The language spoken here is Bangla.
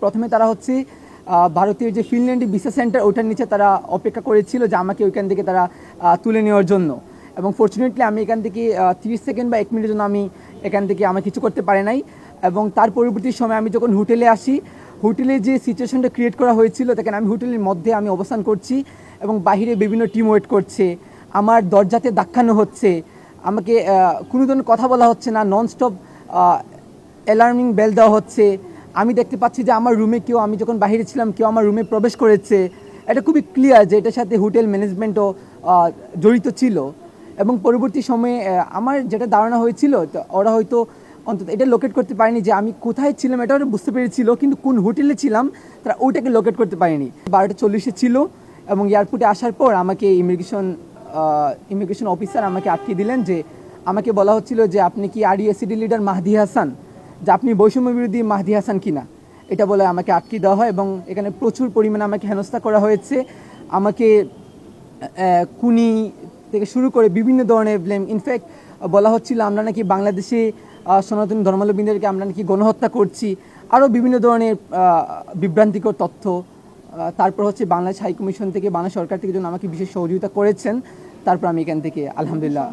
প্রথমে তারা হচ্ছে ভারতীয় যে ফিনল্যান্ডের ভিসা সেন্টার ওটার নিচে তারা অপেক্ষা করেছিল যে আমাকে ওইখান থেকে তারা তুলে নেওয়ার জন্য। এবং ফর্চুনেটলি আমি এখান থেকে 30 সেকেন্ড বা 1 মিনিটের জন্য আমি এখান থেকে আমার কিছু করতে পারি নাই। এবং তার পরবর্তী সময় আমি যখন হোটেলে আসি, হোটেলে যে সিচুয়েশনটা ক্রিয়েট করা হয়েছিল, দেখেন আমি হোটেলের মধ্যে আমি অবস্থান করছি এবং বাহিরে বিভিন্ন টিম ওয়েট করছে, আমার দরজাতে ধাক্কানো হচ্ছে, আমাকে কোনো ধরনের কথা বলা হচ্ছে না, ননস্টপ অ্যালার্মিং বেল দেওয়া হচ্ছে। আমি দেখতে পাচ্ছি যে আমার রুমে কেউ, আমি যখন বাইরে ছিলাম কেউ আমার রুমে প্রবেশ করেছে। এটা খুবই ক্লিয়ার যে এটার সাথে হোটেল ম্যানেজমেন্টও জড়িত ছিল। এবং পরবর্তী সময়ে আমার যেটা ধারণা হয়েছিল, ওরা হয়তো অন্তত এটা লোকেট করতে পারেনি যে আমি কোথায় ছিলাম, এটা ওরা বুঝতে পেরেছিল, কিন্তু কোন হোটেলে ছিলাম তারা ওইটাকে লোকেট করতে পারেনি। 12:40 ছিল এবং এয়ারপোর্টে আসার পর আমাকে ইমিগ্রেশন অফিসার আমাকে আটকে দিলেন। যে আমাকে বলা হচ্ছিল যে আপনি কি আরইএসিডি লিডার মাহদি হাসান, যে আপনি বৈষম্য বিরোধী মাহদি হাসান কিনা, এটা বলে আমাকে আটকে দেওয়া হয়। এবং এখানে প্রচুর পরিমাণে আমাকে হেনস্থা করা হয়েছে। আমাকে খুনি থেকে শুরু করে বিভিন্ন ধরনের ব্লেম, ইনফ্যাক্ট বলা হচ্ছিল আমরা নাকি বাংলাদেশে সনাতন ধর্মাবলম্বীদেরকে আমরা নাকি গণহত্যা করছি, আরও বিভিন্ন ধরনের বিভ্রান্তিকর তথ্য। তারপর হচ্ছে বাংলাদেশ হাইকমিশন থেকে, বাংলাদেশ সরকার থেকে যেন আমাকে বিশেষ সহযোগিতা করেছেন। তারপর আমি এখান থেকে আলহামদুলিল্লাহ